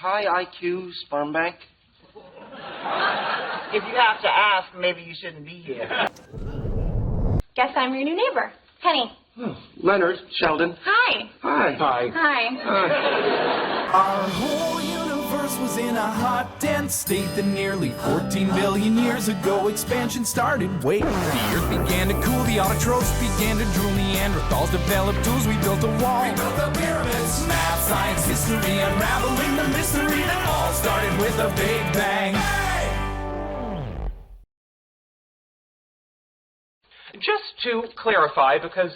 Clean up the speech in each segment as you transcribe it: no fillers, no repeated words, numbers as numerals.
high IQ sperm bank? If you have to ask, maybe you shouldn't be here. Guess I'm your new neighbor, Penny. Oh, Leonard, Sheldon. Hi. Hi. Hi. Hi. Our whole universe was in a hot, dense state that nearly 14 billion years ago expansion started. Wait, the earth began to cool, the autotrophs began to drool, Neanderthals developed tools, we built a wall. We built the pyramids. Math, science, history, unraveling the mystery that all started with a big bang. Just to clarify, because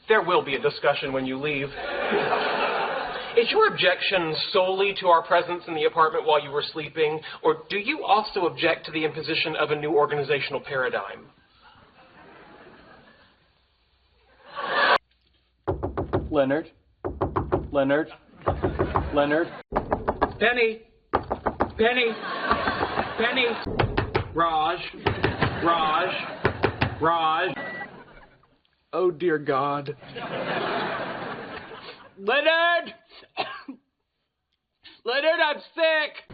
there will be a discussion when you leave, is your objection solely to our presence in the apartment while you were sleeping, or do you also object to the imposition of a new organizational paradigm? Leonard? Leonard? Leonard? Penny! Penny! Penny! Raj! Raj! Raj! Oh, dear God. Leonard! Leonard, I'm sick!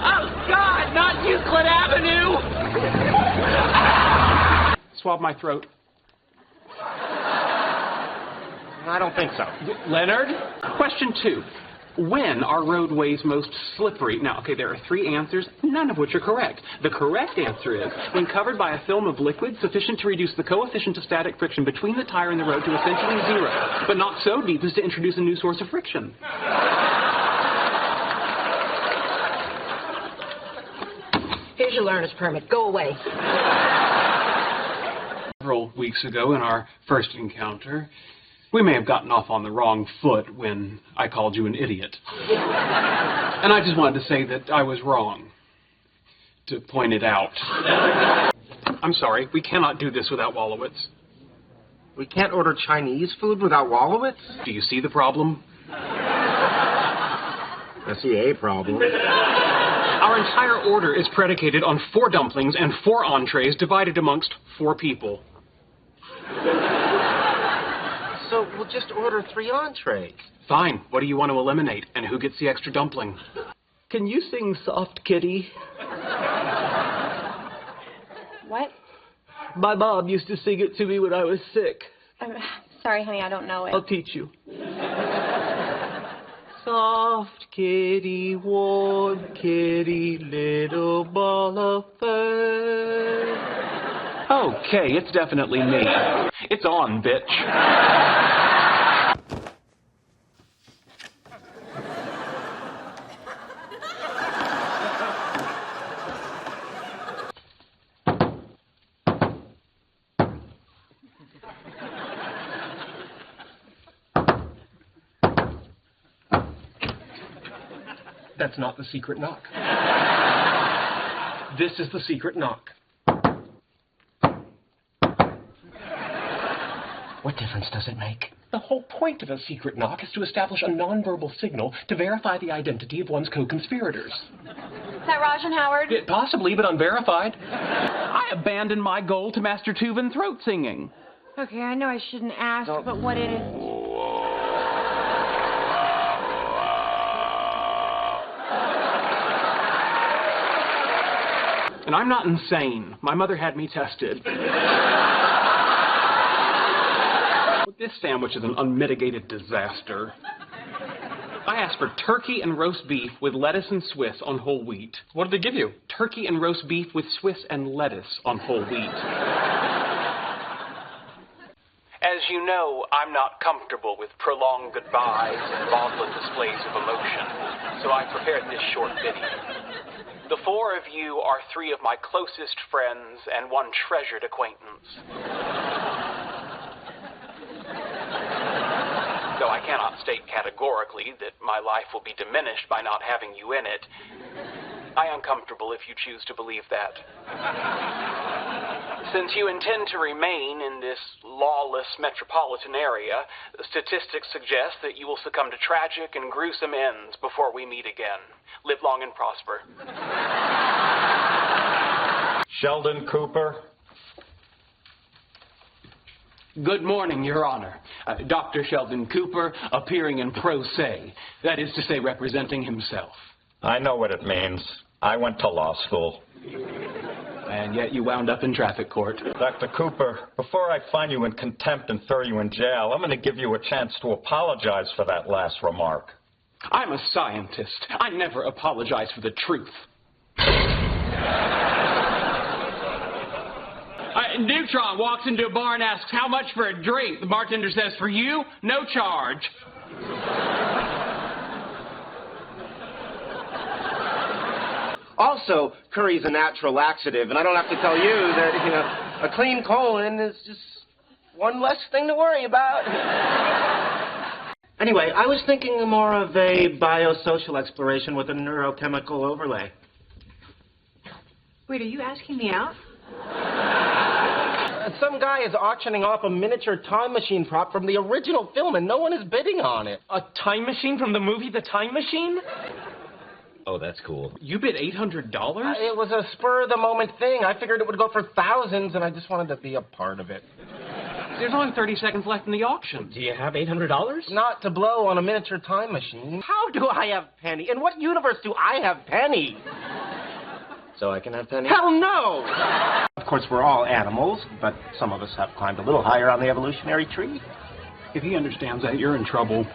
Oh, God, not Euclid Avenue! Swab my throat. I don't think so. Leonard? Question 2. When are roadways most slippery? Now, okay, there are 3 answers, none of which are correct. The correct answer is when covered by a film of liquid sufficient to reduce the coefficient of static friction between the tire and the road to essentially 0, but not so deep as to introduce a new source of friction. Here's your learner's permit. Go away. Several weeks ago in our first encounter, we may have gotten off on the wrong foot when I called you an idiot. And I just wanted to say that I was wrong. To point it out. I'm sorry, we cannot do this without Wolowitz. We can't order Chinese food without Wolowitz? Do you see the problem? I see a problem. Our entire order is predicated on 4 dumplings and 4 entrees divided amongst 4 people. So we'll just order 3 entrees. Fine. What do you want to eliminate? And who gets the extra dumpling? Can you sing Soft Kitty? What? My mom used to sing it to me when I was sick. Sorry, honey, I don't know it. I'll teach you. Soft kitty, warm kitty, little ball of fur. Okay, it's definitely me. It's on, bitch. That's not the secret knock. This is the secret knock. What difference does it make? The whole point of a secret knock is to establish a nonverbal signal to verify the identity of one's co-conspirators. Is that Raj and Howard? Possibly, but unverified. I abandoned my goal to master Tuvan throat singing. Okay, I know I shouldn't ask, but what is... And I'm not insane. My mother had me tested. This sandwich is an unmitigated disaster. I asked for turkey and roast beef with lettuce and Swiss on whole wheat. What did they give you? Turkey and roast beef with Swiss and lettuce on whole wheat. As you know, I'm not comfortable with prolonged goodbyes and maudlin displays of emotion, so I prepared this short video. The 4 of you are 3 of my closest friends and 1 treasured acquaintance. Though I cannot state categorically that my life will be diminished by not having you in it, I am comfortable if you choose to believe that. Since you intend to remain in this lawless metropolitan area, statistics suggest that you will succumb to tragic and gruesome ends before we meet again. Live long and prosper. Sheldon Cooper. Good morning, Your Honor. Dr. Sheldon Cooper, appearing in pro se. That is to say, representing himself. I know what it means. I went to law school. And yet you wound up in traffic court. Dr. Cooper, before I find you in contempt and throw you in jail, I'm going to give you a chance to apologize for that last remark. I'm a scientist. I never apologize for the truth. Neutron walks into a bar and asks, how much for a drink? The bartender says, for you, no charge. Also, curry's a natural laxative, and I don't have to tell you that, a clean colon is just one less thing to worry about. Anyway, I was thinking more of a biosocial exploration with a neurochemical overlay. Wait, are you asking me out? Some guy is auctioning off a miniature time machine prop from the original film, and no one is bidding on it. A time machine from the movie The Time Machine? Oh, that's cool. You bid $800? It was a spur-of-the-moment thing. I figured it would go for thousands, and I just wanted to be a part of it. There's only 30 seconds left in the auction. Do you have $800? Not to blow on a miniature time machine. How do I have Penny? In what universe do I have Penny? So I can have Penny? Hell no! Of course, we're all animals, but some of us have climbed a little higher on the evolutionary tree. If he understands that, you're in trouble.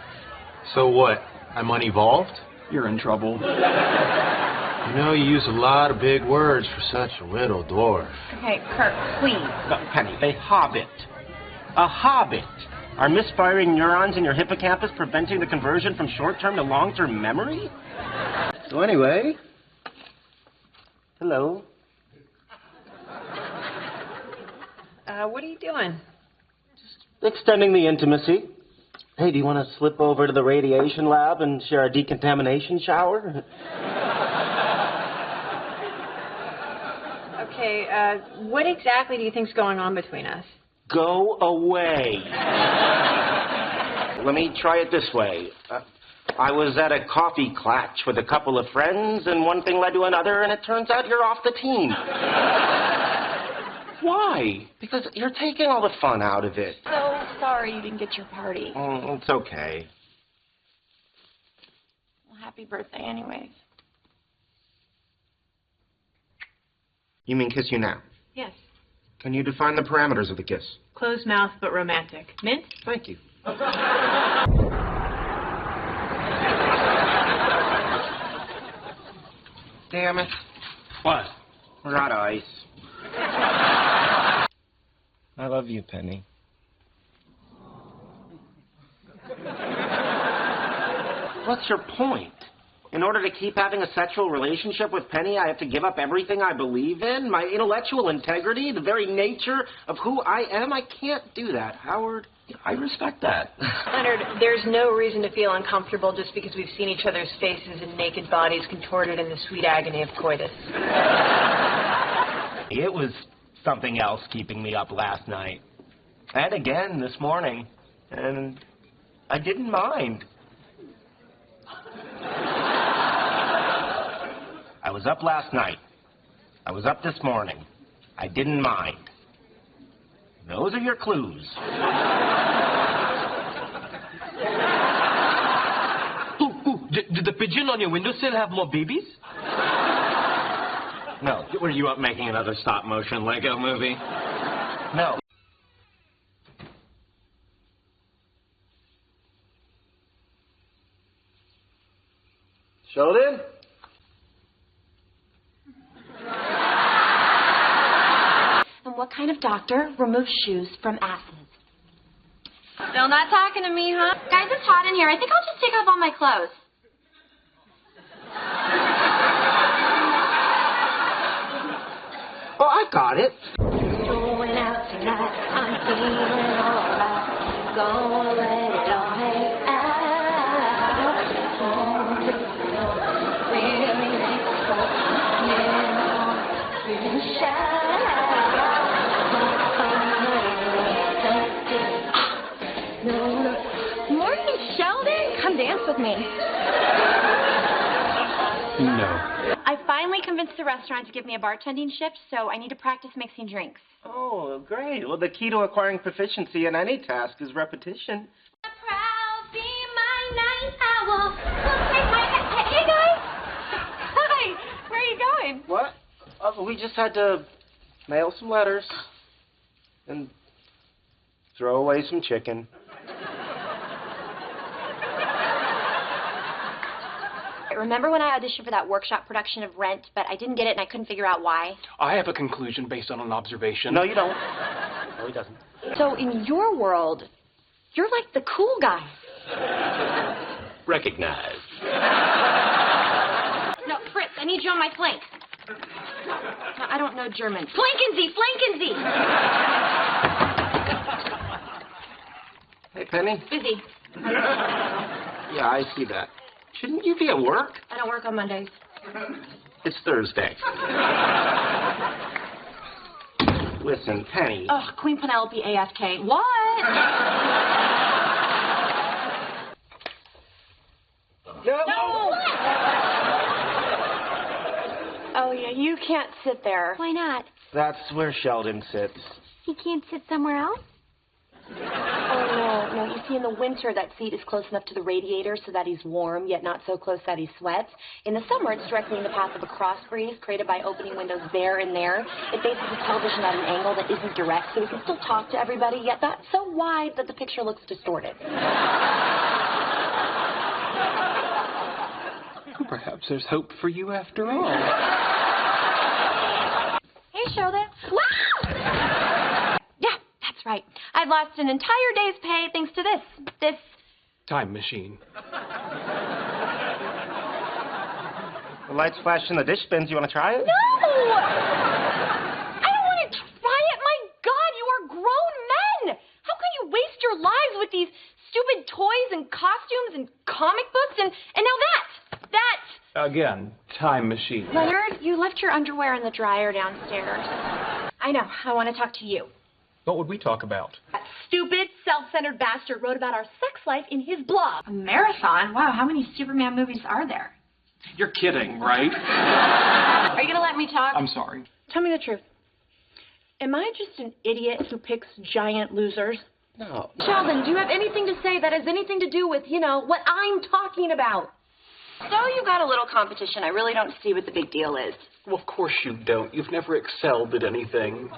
So what? I'm unevolved? You're in trouble. You know, you use a lot of big words for such a little dwarf. Okay, Kirk, please. No, Penny, a hobbit. A hobbit. Are misfiring neurons in your hippocampus preventing the conversion from short-term to long-term memory? So anyway... Hello. What are you doing? Extending the intimacy. Hey, do you want to slip over to the radiation lab and share a decontamination shower? Okay, what exactly do you think's going on between us? Go away. Let me try it this way. I was at a coffee klatch with a couple of friends, and one thing led to another, and it turns out you're off the team. Why? Because you're taking all the fun out of it. So sorry you didn't get your party. It's okay. Well, happy birthday anyways. You mean kiss you now? Yes. Can you define the parameters of the kiss? Closed mouth but romantic. Mint? Thank you. Damn it. What? We're out of ice. I love you, Penny. What's your point? In order to keep having a sexual relationship with Penny, I have to give up everything I believe in? My intellectual integrity? The very nature of who I am? I can't do that, Howard. I respect that. Leonard, there's no reason to feel uncomfortable just because we've seen each other's faces and naked bodies contorted in the sweet agony of coitus. It was something else keeping me up last night. And again this morning. And I didn't mind. I was up last night. I was up this morning. I didn't mind. Those are your clues. Did the pigeon on your windowsill have more babies? No. Were you up making another stop-motion Lego movie? No. Sheldon? And what kind of doctor removes shoes from asses? Still not talking to me, huh? Guys, it's hot in here. I think I'll just take off all my clothes. Oh, I got it. Going out tonight, I'm feeling alright. Gonna let it all hang out. Morning, Sheldon. Come dance with me. No. I finally convinced the restaurant to give me a bartending shift, so I need to practice mixing drinks. Oh, great. Well, the key to acquiring proficiency in any task is repetition. Proud, be my night owl. Hey, guys. Hi. Where are you going? What? We just had to mail some letters and throw away some chicken. Remember when I auditioned for that workshop production of Rent, but I didn't get it and I couldn't figure out why? I have a conclusion based on an observation. No, you don't. No, he doesn't. So in your world, you're like the cool guy. Recognize. No, Fritz, I need you on my flank. No, I don't know German. Flanken Sie! Hey, Penny. Busy. Yeah, I see that. Shouldn't you be at work? I don't work on Mondays. It's Thursday. Listen, Penny. Ugh, Queen Penelope AFK. What? No! Oh, yeah, you can't sit there. Why not? That's where Sheldon sits. He can't sit somewhere else? Oh, no. You see, in the winter, that seat is close enough to the radiator so that he's warm, yet not so close that he sweats. In the summer, it's directly in the path of a cross breeze created by opening windows there and there. It faces the television at an angle that isn't direct, so he can still talk to everybody, yet not so wide that the picture looks distorted. Perhaps there's hope for you after all. Hey, Sheldon. Wow! Yeah, that's right. I've lost an entire day's pay thanks to this Time machine. The lights flash in the dish bins. You want to try it? No! I don't want to try it. My God, you are grown men. How can you waste your lives with these stupid toys and costumes and comic books and now that? Again, time machine. Leonard, you left your underwear in the dryer downstairs. I know. I want to talk to you. What would we talk about? That stupid, self-centered bastard wrote about our sex life in his blog. A marathon? Wow, how many Superman movies are there? You're kidding, right? Are you going to let me talk? I'm sorry. Tell me the truth. Am I just an idiot who picks giant losers? No. Sheldon, do you have anything to say that has anything to do with, what I'm talking about? So you got a little competition. I really don't see what the big deal is. Well, of course you don't. You've never excelled at anything.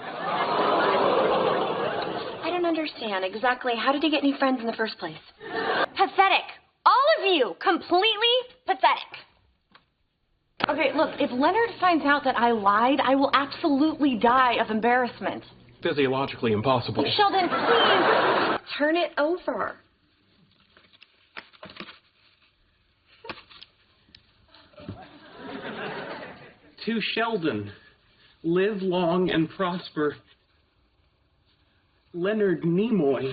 I don't understand exactly. How did you get any friends in the first place? Pathetic. All of you. Completely pathetic. Okay, look, if Leonard finds out that I lied, I will absolutely die of embarrassment. Physiologically impossible. Sheldon, please turn it over. To Sheldon, live long and prosper. Leonard Nimoy.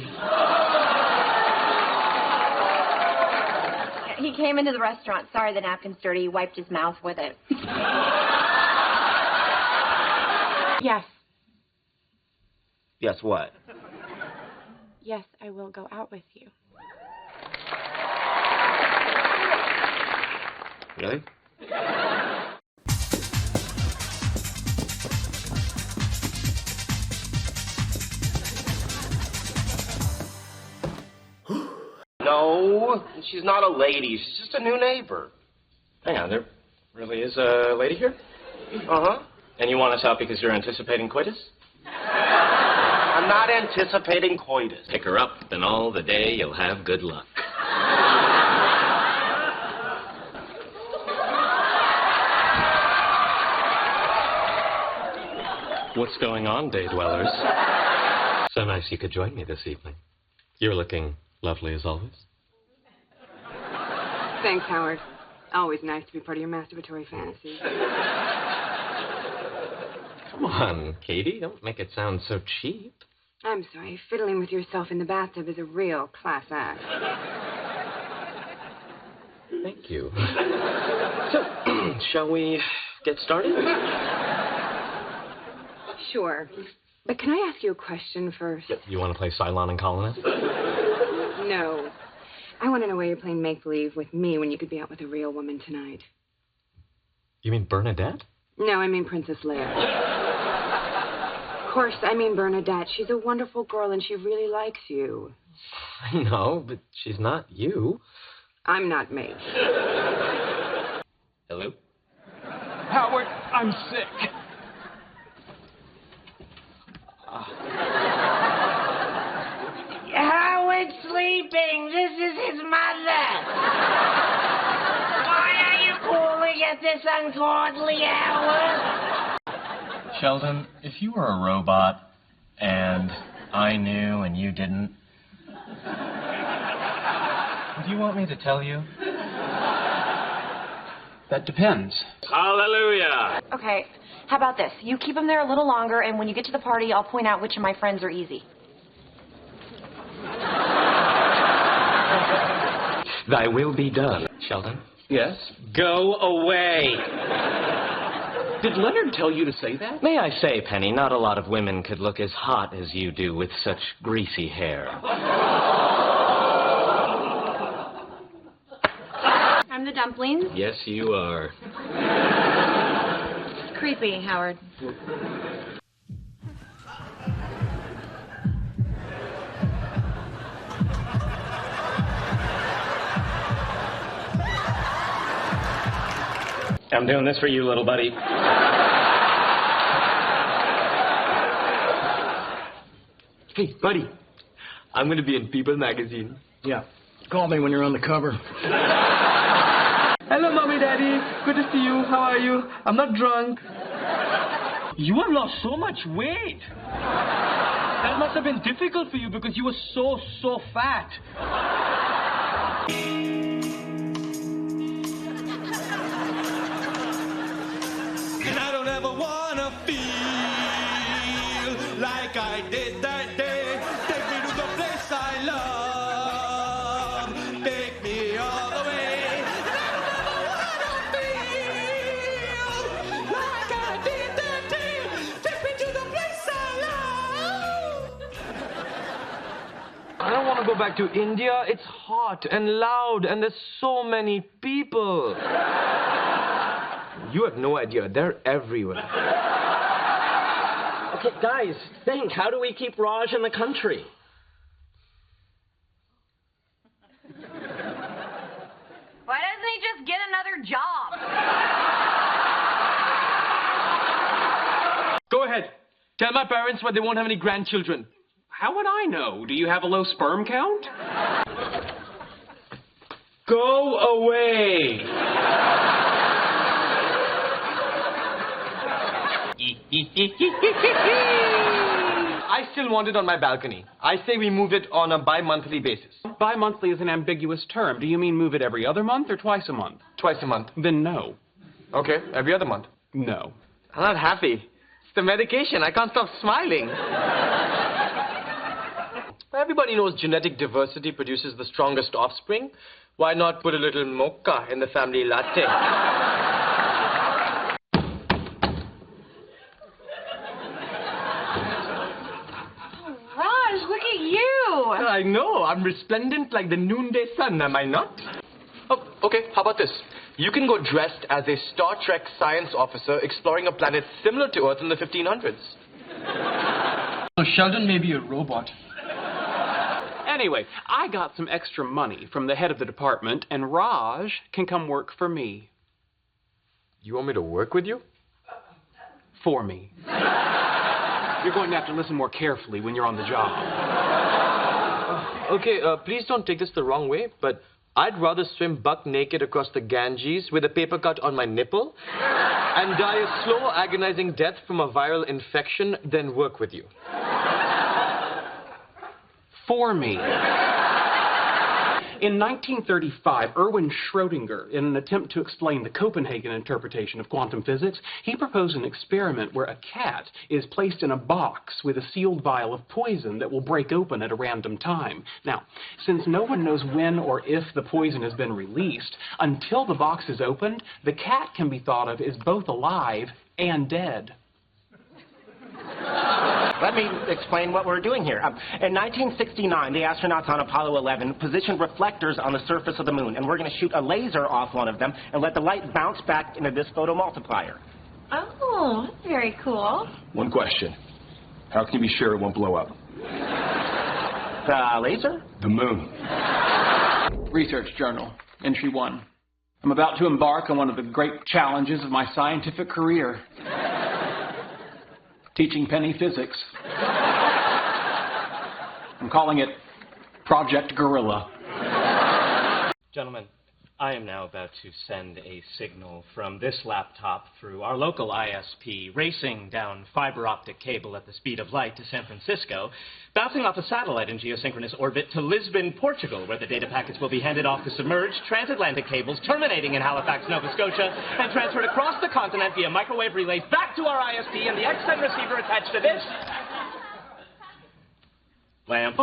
He came into the restaurant. Sorry, the napkin's dirty. He wiped his mouth with it. Yes. Yes, what? Yes, I will go out with you. Really? No, she's not a lady. She's just a new neighbor. Hang on, there really is a lady here? Uh-huh. And you want us out because you're anticipating coitus? I'm not anticipating coitus. Pick her up, then all the day you'll have good luck. What's going on, day dwellers? So nice you could join me this evening. You're looking lovely as always. Thanks, Howard. Always nice to be part of your masturbatory fantasy. Come on, Katie. Don't make it sound so cheap. I'm sorry. Fiddling with yourself in the bathtub is a real class act. Thank you. So, shall we get started? Sure. But can I ask you a question first? You want to play Cylon and Colonist? No. I want to know why you're playing make-believe with me when you could be out with a real woman tonight. You mean Bernadette? No, I mean Princess Leia. Of course, I mean Bernadette. She's a wonderful girl, and she really likes you. I know, but she's not you. I'm not me. Hello? Howard, I'm sick. Howard's sleeping. This is his mother. Why are you calling at this ungodly hour? Sheldon, if you were a robot and I knew and you didn't, do you want me to tell you? That depends. Hallelujah! Okay, how about this? You keep them there a little longer, and when you get to the party, I'll point out which of my friends are easy. Thy will be done. Sheldon? Yes? Go away! Did Leonard tell you to say that? May I say, Penny, not a lot of women could look as hot as you do with such greasy hair. I'm the dumplings. Yes, you are. It's creepy, Howard. I'm doing this for you, little buddy. Hey, buddy. I'm going to be in People magazine. Yeah. Call me when you're on the cover. Hello, Mommy, Daddy. Good to see you. How are you? I'm not drunk. You have lost so much weight. That must have been difficult for you because you were so fat. And I don't ever wanna feel like I did that day. Take me to the place I love. Take me all the way. And I don't ever wanna feel like I did that day. Take me to the place I love. I don't want to go back to India. It's hot and loud and there's so many people. You have no idea. They're everywhere. Okay, guys, think. How do we keep Raj in the country? Why doesn't he just get another job? Go ahead. Tell my parents why they won't have any grandchildren. How would I know? Do you have a low sperm count? Go away. I still want it on my balcony. I say we move it on a bi-monthly basis. Bi-monthly is an ambiguous term. Do you mean move it every other month or twice a month? Twice a month. Then no. Okay, every other month. No. I'm not happy. It's the medication. I can't stop smiling. Everybody knows genetic diversity produces the strongest offspring. Why not put a little mocha in the family latte? Raj, look at you. I know. I'm resplendent like the noonday sun, am I not? Oh, okay. How about this? You can go dressed as a Star Trek science officer exploring a planet similar to Earth in the 1500s. So Sheldon may be a robot. Anyway, I got some extra money from the head of the department, and Raj can come work for me. You want me to work with you? For me. You're going to have to listen more carefully when you're on the job. Okay, please don't take this the wrong way, but I'd rather swim buck naked across the Ganges with a paper cut on my nipple and die a slow, agonizing death from a viral infection than work with you. For me. In 1935, Erwin Schrödinger, in an attempt to explain the Copenhagen interpretation of quantum physics, he proposed an experiment where a cat is placed in a box with a sealed vial of poison that will break open at a random time. Now, since no one knows when or if the poison has been released, until the box is opened, the cat can be thought of as both alive and dead. Let me explain what we're doing here. In 1969, the astronauts on Apollo 11 positioned reflectors on the surface of the moon, and we're going to shoot a laser off one of them and let the light bounce back into this photomultiplier. Oh, that's very cool. One question. How can you be sure it won't blow up? The laser? The moon. Research Journal, Entry 1. I'm about to embark on one of the great challenges of my scientific career. Teaching Penny physics. I'm calling it Project Gorilla. Gentlemen, I am now about to send a signal from this laptop through our local ISP, racing down fiber optic cable at the speed of light to San Francisco, bouncing off a satellite in geosynchronous orbit to Lisbon, Portugal, where the data packets will be handed off to submerged transatlantic cables terminating in Halifax, Nova Scotia, and transferred across the continent via microwave relays back to our ISP and the XM receiver attached to this lamp.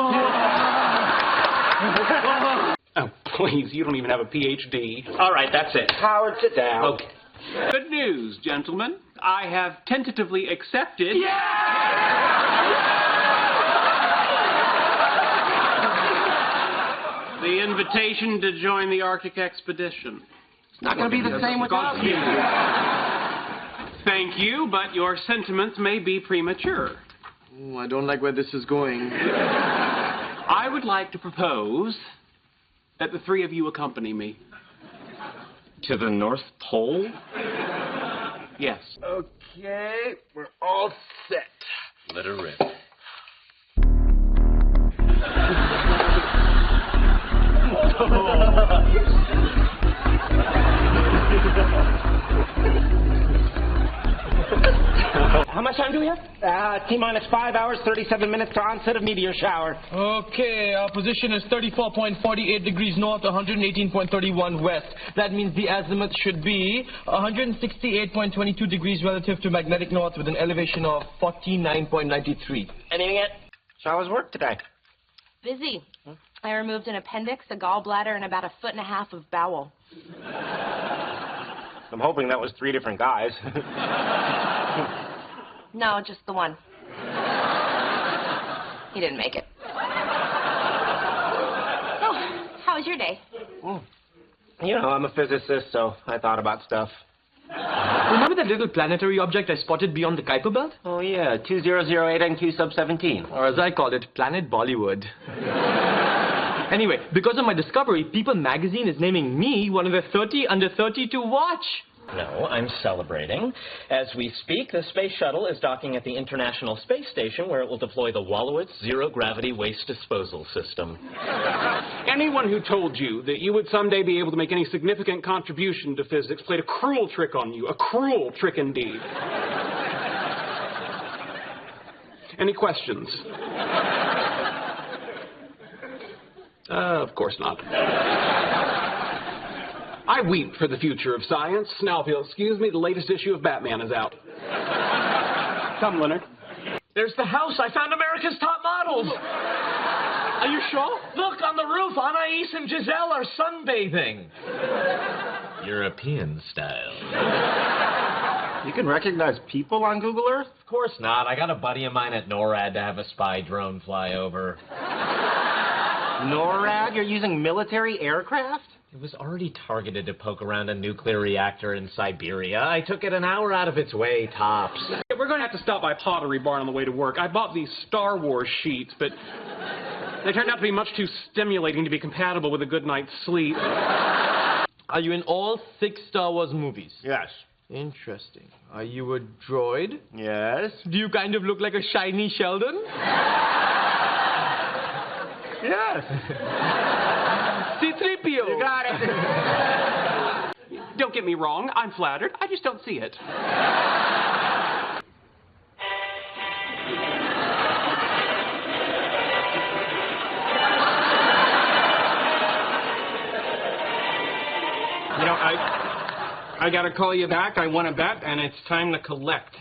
Oh, please, you don't even have a PhD. All right, that's it. Howard, sit down. Okay. Good news, gentlemen. I have tentatively accepted... the invitation to join the Arctic expedition. It's not going to be the same without you. Thank you, but your sentiments may be premature. Oh, I don't like where this is going. I would like to propose that the three of you accompany me. To the North Pole? Yes. Okay, we're all set. Let her rip. How much time do we have? T-minus 5 hours, 37 minutes to onset of meteor shower. Okay, our position is 34.48 degrees north, 118.31 west. That means the azimuth should be 168.22 degrees relative to magnetic north with an elevation of 49.93. Anything yet? So how was work today? Busy. I removed an appendix, a gallbladder, and about 1.5 feet of bowel. I'm hoping that was 3 different guys. No, just the one. He didn't make it. Oh, how was your day? You know, I'm a physicist, so I thought about stuff. Remember that little planetary object I spotted beyond the Kuiper Belt? Oh, yeah, 2008 NQ sub 17. Or as I call it, Planet Bollywood. Anyway, because of my discovery, People magazine is naming me one of the 30 under 30 to watch. No, I'm celebrating. As we speak, the space shuttle is docking at the International Space Station, where it will deploy the Wolowitz zero-gravity waste disposal system. Anyone who told you that you would someday be able to make any significant contribution to physics played a cruel trick on you. A cruel trick indeed. Any questions? Of course not. I weep for the future of science. Now, if you'll excuse me, the latest issue of Batman is out. Come, Leonard. There's the house. I found America's top models. Are you sure? Look, on the roof, Anais and Giselle are sunbathing. European style. You can recognize people on Google Earth? Of course not. I got a buddy of mine at NORAD to have a spy drone fly over. NORAD? You're using military aircraft? It was already targeted to poke around a nuclear reactor in Siberia. I took it an hour out of its way, tops. We're going to have to stop by Pottery Barn on the way to work. I bought these Star Wars sheets, but they turned out to be much too stimulating to be compatible with a good night's sleep. Are you in all 6 Star Wars movies? Yes. Interesting. Are you a droid? Yes. Do you kind of look like a shiny Sheldon? Yes. C-3PO. You got it. Don't get me wrong. I'm flattered. I just don't see it. You know, I gotta call you back. I won a bet, and it's time to collect.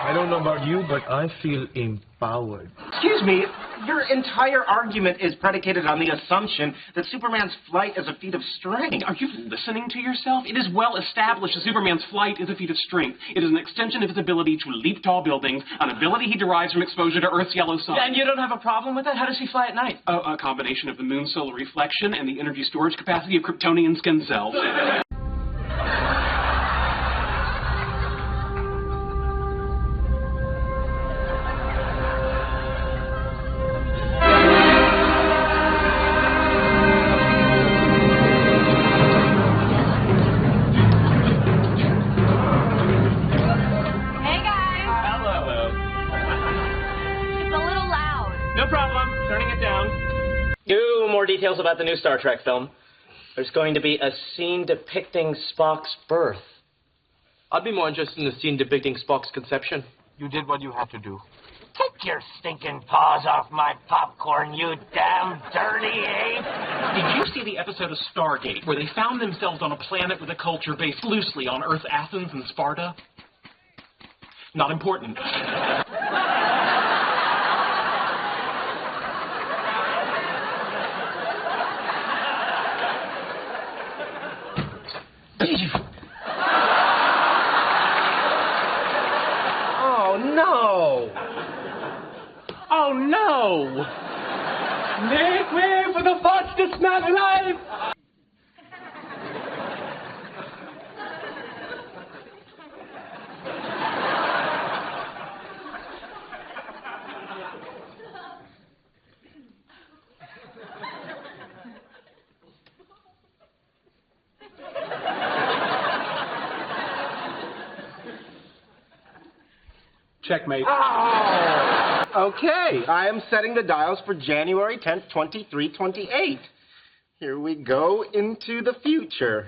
I don't know about you, but I feel empowered. Excuse me, Your entire argument is predicated on the assumption that Superman's flight is a feat of strength. Are you listening to yourself? It is well established that Superman's flight is a feat of strength. It is an extension of his ability to leap tall buildings, an ability he derives from exposure to Earth's yellow sun. And you don't have a problem with that? How does he fly at night? A combination of the moon's solar reflection and the energy storage capacity of Kryptonian skin cells. Hey guys. Hello. It's a little loud. No problem. Turning it down. More details about the new Star Trek film. There's going to be a scene depicting Spock's birth. I'd be more interested in the scene depicting Spock's conception. You did what you had to do. Take your stinking paws off my popcorn, you damn dirty ape! Did you see the episode of Stargate where they found themselves on a planet with a culture based loosely on Earth, Athens, and Sparta? Not important. Oh, no! Oh, no! Make way for the fastest man alive! Checkmate. Oh! Okay, I am setting the dials for January 10th, 2328. Here we go into the future.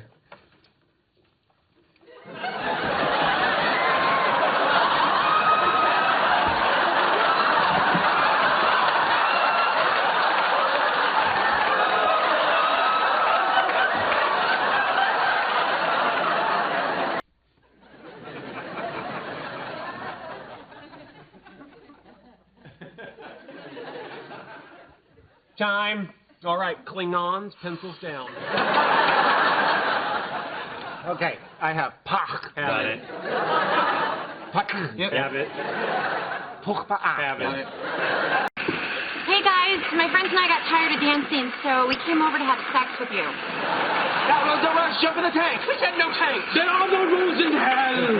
Time. All right, Klingons, pencils down. Okay, I have Pak. Got it. Pak. Yep. Have it. Have it. Hey guys, my friends and I got tired of dancing, so we came over to have sex with you. That was the rush. Jump in the tank. We said no tanks. There are no rules in hell!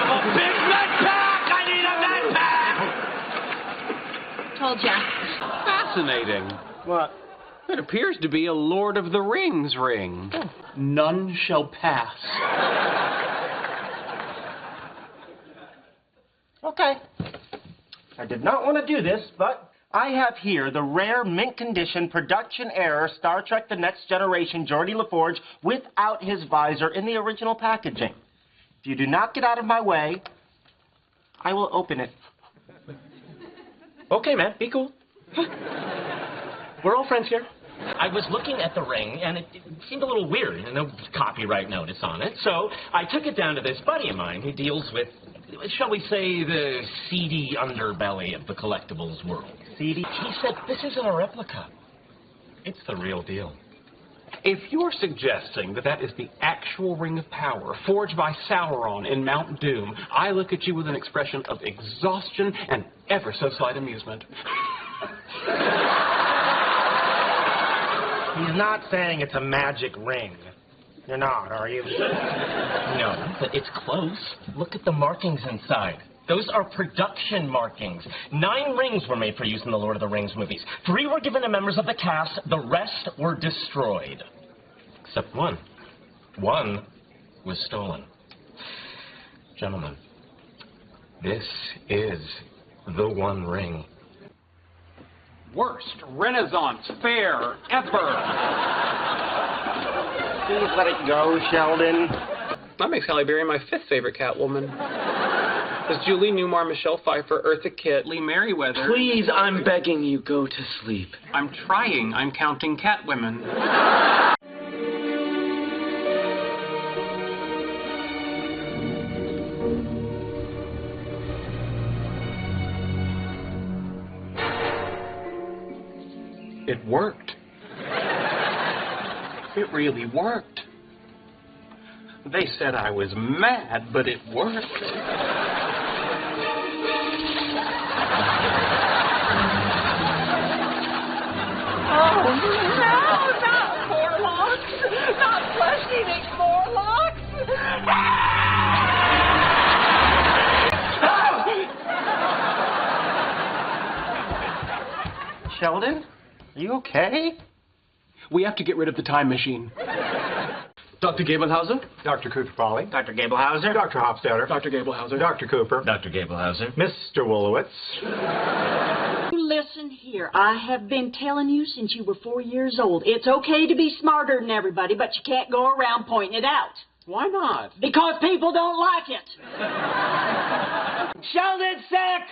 A big med pack! I need a med pack! Told ya. Fascinating. What? It appears to be a Lord of the Rings ring. None shall pass. Okay. I did not want to do this, but I have here the rare mint condition production error Star Trek The Next Generation Geordi LaForge without his visor in the original packaging. If you do not get out of my way, I will open it. Okay, man, be cool. We're all friends here. I was looking at the ring, and it seemed a little weird, and no copyright notice on it. So I took it down to this buddy of mine who deals with, shall we say, the seedy underbelly of the collectibles world. Seedy? He said, this isn't a replica. It's the real deal. If you're suggesting that that is the actual Ring of Power forged by Sauron in Mount Doom, I look at you with an expression of exhaustion and ever so slight amusement. He's not saying it's a magic ring. You're not, are you? No, but it's close. Look at the markings inside. Those are production markings. 9 rings were made for use in the Lord of the Rings movies. 3 were given to members of the cast. The rest were destroyed. Except one. One was stolen. Gentlemen, this is the One Ring. Worst Renaissance fair ever. Please let it go, Sheldon. That makes Halle Berry my 5th favorite Catwoman. There's Julie Newmar, Michelle Pfeiffer, Eartha Kitt, Lee Merriweather. Please, I'm begging you, go to sleep. I'm trying. I'm counting Catwomen. It worked. It really worked. They said I was mad, but it worked. Oh, no, not Morlocks! Not flesh-eating Morlocks! Sheldon, are you okay? We have to get rid of the time machine. Dr. Gablehauser? Dr. Cooper-Polly. Dr. Gablehauser? Dr. Hofstadter. Dr. Gablehauser. Dr. Cooper. Dr. Gablehauser. Mr. Wolowitz. Listen here, I have been telling you since you were 4 years old. It's okay to be smarter than everybody, but you can't go around pointing it out. Why not? Because people don't like it. Sheldon's sick!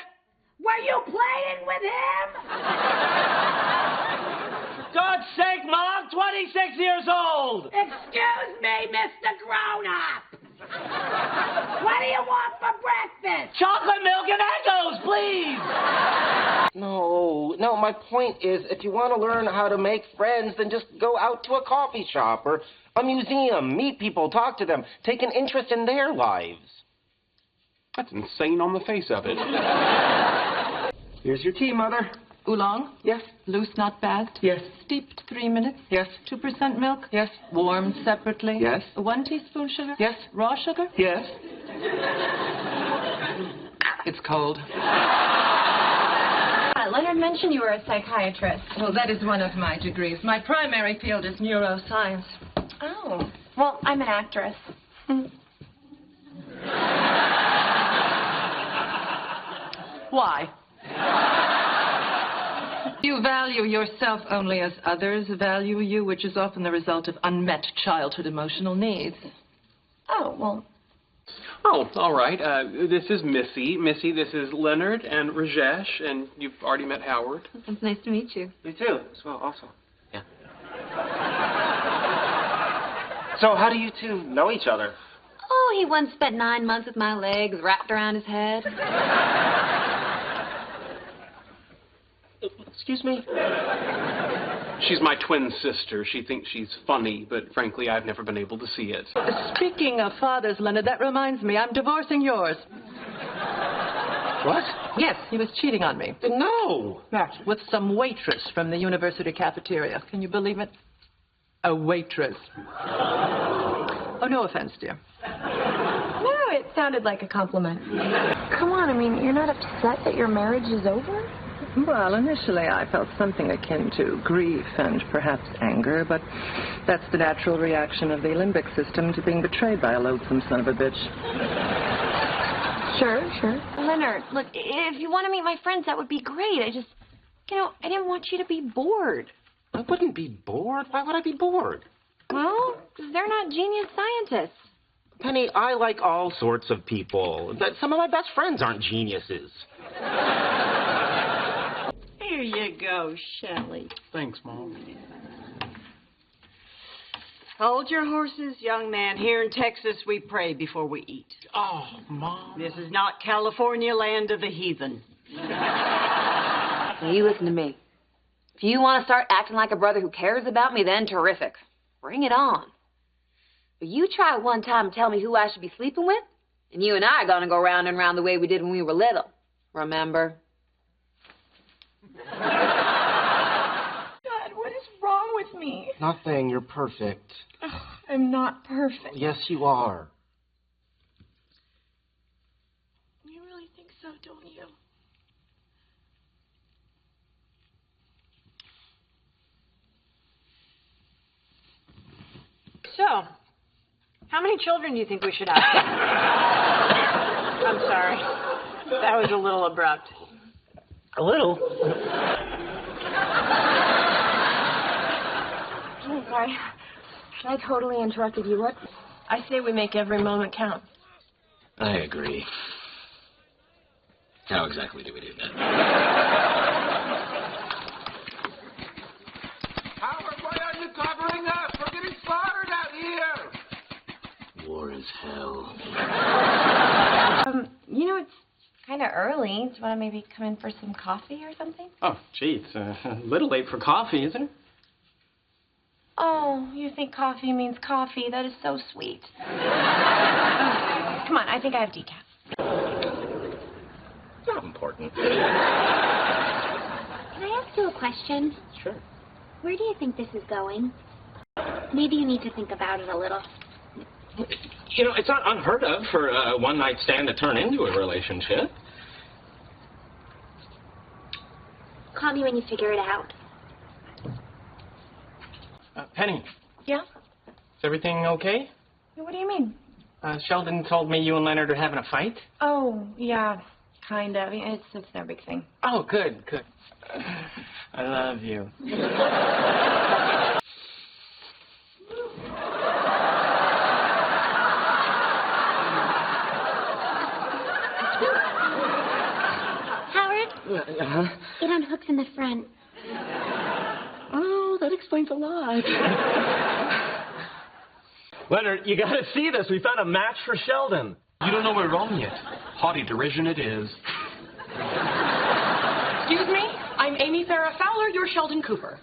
Were you playing with him? For God's sake, Mom, 26 years old! Excuse me, Mr. Grown-Up. What do you want for breakfast? Chocolate milk and Eggos, please! No, my point is, if you want to learn how to make friends, then just go out to a coffee shop or a museum, meet people, talk to them, take an interest in their lives. That's insane on the face of it. Here's your tea, Mother. Oolong? Yes. Loose, not bagged? Yes. Steeped 3 minutes? Yes. 2% milk? Yes. Warmed separately? Yes. 1 teaspoon sugar? Yes. Raw sugar? Yes. It's cold. Leonard mentioned you were a psychiatrist. Well, that is one of my degrees. My primary field is neuroscience. Oh. Well, I'm an actress. Why? You value yourself only as others value you, which is often the result of unmet childhood emotional needs. Oh, well. Oh, all right. This is Missy. Missy, this is Leonard and Rajesh, and you've already met Howard. It's nice to meet you. You too, as well, also. Yeah. So how do you two know each other? Oh, he once spent 9 months with my legs wrapped around his head. Excuse me? She's my twin sister. She thinks she's funny, but frankly, I've never been able to see it. Speaking of fathers, Leonard, that reminds me, I'm divorcing yours. What? Yes, he was cheating on me. No. Yes, with some waitress from the university cafeteria. Can you believe it? A waitress. Oh, no offense, dear. No, it sounded like a compliment. Come on, I mean, you're not upset that your marriage is over? Well, initially I felt something akin to grief and perhaps anger, but that's the natural reaction of the limbic system to being betrayed by a loathsome son of a bitch. Sure. Leonard, look, if you want to meet my friends, that would be great. I didn't want you to be bored. I wouldn't be bored. Why would I be bored? Well, because they're not genius scientists. Penny, I like all sorts of people. But some of my best friends aren't geniuses. Here you go, Shelley. Thanks, Mom. Hold your horses, young man. Here in Texas, we pray before we eat. Oh, Mom. This is not California, land of the heathen. Now, you listen to me. If you want to start acting like a brother who cares about me, then terrific. Bring it on. But you try one time and tell me who I should be sleeping with, and you and I are going to go round and round the way we did when we were little. Remember? God, what is wrong with me? Nothing. You're perfect. I'm not perfect. Yes, you are. You really think so, don't you? So, how many children do you think we should have? I'm sorry. That was a little abrupt. A little? I'm sorry. I totally interrupted you. What? I say we make every moment count. I agree. How exactly do we do that? Howard, why aren't you covering us? We're getting slaughtered out here. War is hell. You know, it's Kind of early. Do you want to maybe come in for some coffee or something? Oh, gee, it's a little late for coffee, isn't it? Oh, you think coffee means coffee? That is so sweet. Come on, I think I have decaf. Not important. Can I ask you a question? Sure. Where do you think this is going? Maybe you need to think about it a little. You know, it's not unheard of for a one-night stand to turn into a relationship. Call me when you figure it out. Penny, Yeah? is everything okay? What do you mean? Sheldon told me you and Leonard are having a fight. Oh, yeah, kind of. It's no big thing. Oh, good, good. I love you. Howard, Uh-huh. it unhooks in the front. Oh, that explains a lot. Leonard, you gotta see this. We found a match for Sheldon. You don't know we're wrong yet. Haughty derision it is. Excuse me? I'm Amy Farrah Fowler, your Sheldon Cooper.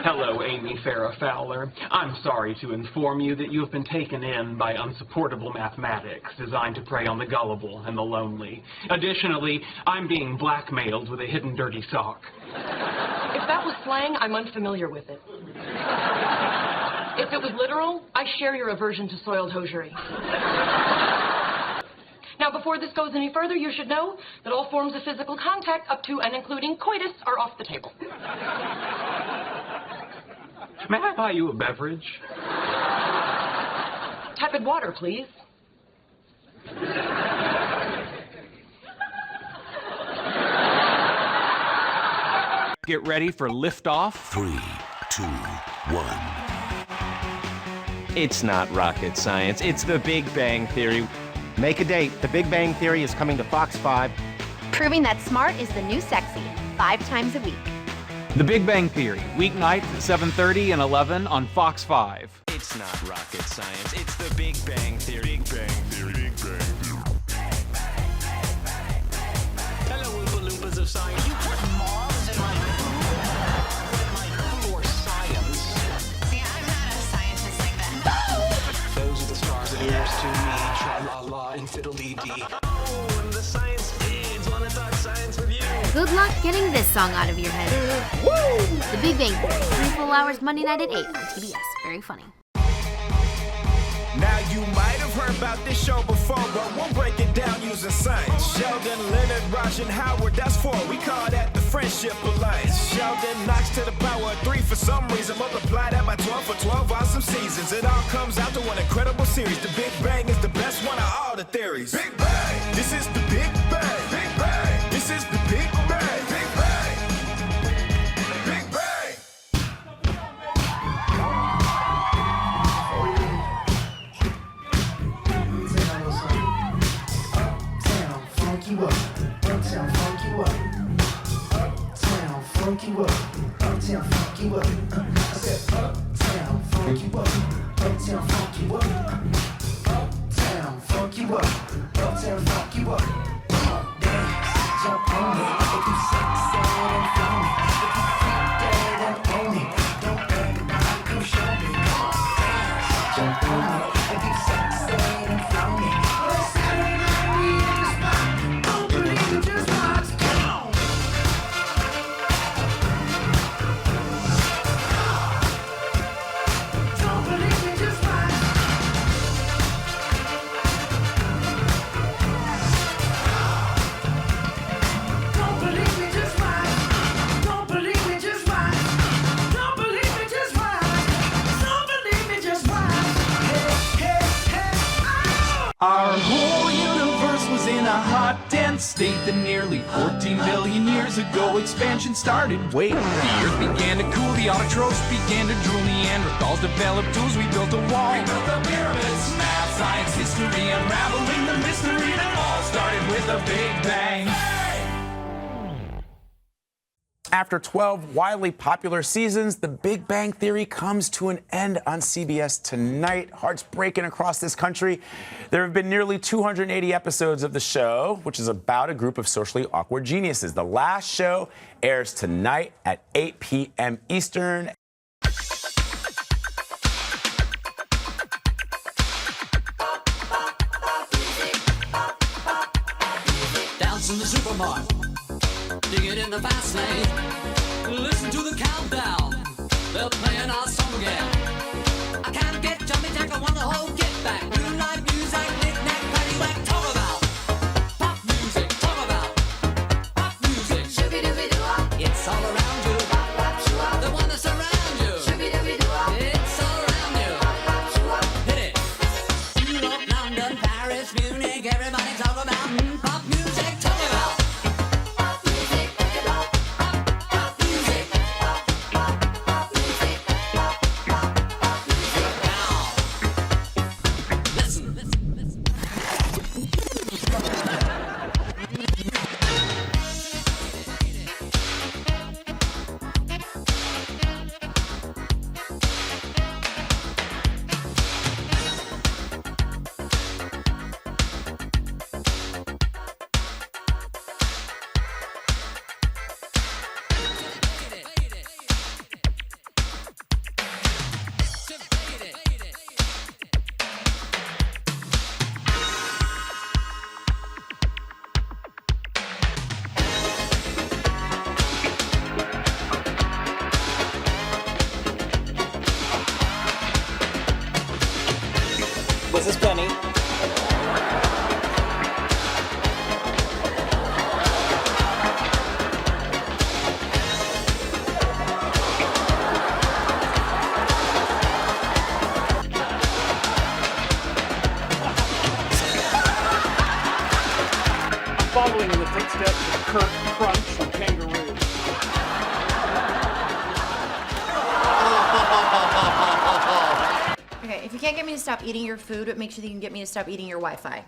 Hello, Amy Farrah Fowler. I'm sorry to inform you that you have been taken in by unsupportable mathematics designed to prey on the gullible and the lonely. Additionally, I'm being blackmailed with a hidden dirty sock. If that was slang, I'm unfamiliar with it. If it was literal, I share your aversion to soiled hosiery. Now, before this goes any further, you should know that all forms of physical contact up to and including coitus are off the table. May I buy you a beverage? Tepid water, please. Get ready for liftoff. 3, 2, 1. It's not rocket science. It's the Big Bang Theory. Make a date. The Big Bang Theory is coming to Fox 5. Proving that smart is the new sexy, 5 times a week. The Big Bang Theory, weeknights at 7:30 and 11 on Fox 5. It's not rocket science. It's the Big Bang Theory. Big Bang Theory. Big Bang Theory. Hello, Oompa Loompas of science. You put moths in my food or science. See, I'm not a scientist like that. Those are the stars of yours to me. Tra-la-la and fiddle-dee-dee. Oh, and the science kids want to talk science with you. Good luck getting this song out of your head. Woo! The Big Bang Theory, 3 full hours Monday night at 8 on TBS. Very funny. Now you might have heard about this show before, but we'll break it down using science. Sheldon, Leonard, Raj, and Howard, that's 4. We call that the Friendship Alliance. Sheldon knocks to the power of 3 for some reason. Multiply that by 12 for 12 awesome seasons. It all comes out to one incredible series. The Big Bang is the best one of all the theories. Big Bang! This is the Big Bang! Big Bang! This is the Big Bang! Big Bang! Big Bang! Uptown, funk you up. Uptown, funk you up. Uptown, funk you up. Uptown, funk you up. I said uptown, funk you up. Uptown, funk you up. Uptown, funk you up. Uptown, funk you up. Dance, jump on it. If you sexy and flown it. If you freak dead and own it. Don't brag about it, come show me. Dance, jump on it. If you sexy and flown it. Saturday night we in the spot. Don't believe it, just watch. Come on. Don't believe it, just watch. Don't believe me, just watch. Don't believe me, just watch. Don't believe me, just watch. Don't believe me, just watch. Hey, hey, hey, oh! Our whole universe was in a hot, dense state that nearly 14 billion years ago expansion started. Wait, the earth began to cool, the autotrophs began to drool, Neanderthals developed tools, we built a wall. We built the pyramids, math, science, history, unraveling the mystery that all started with a Big Bang. After 12 wildly popular seasons, The Big Bang Theory comes to an end on CBS tonight. Hearts breaking across this country. There have been nearly 280 episodes of the show, which is about a group of socially awkward geniuses. The last show airs tonight at 8 p.m. Eastern. Dance in the supermarket. Dig it in the fast lane. Listen to the countdown. They're playing our song again. I can't get jumpy jack. I want the whole get back. Moonlight music, knick-knack, paddywhack. Talk about pop music. Talk about pop music. Shooby-dooby-doo-wop. It's all around you. Pop-pop-shoo-wop. The one that's around you. Shooby-dooby-doo-wop. It's all around you. Pop-pop-shoo-wop. Hit it. Europe, London, Paris, Munich. Everybody talk about pop music. Talk about. This is Penny. Following in the footsteps of Kurt Crunch from Kangaroo. Okay, if you can't get me to stop eating your food, what makes you think you can get me to stop eating your Wi-Fi?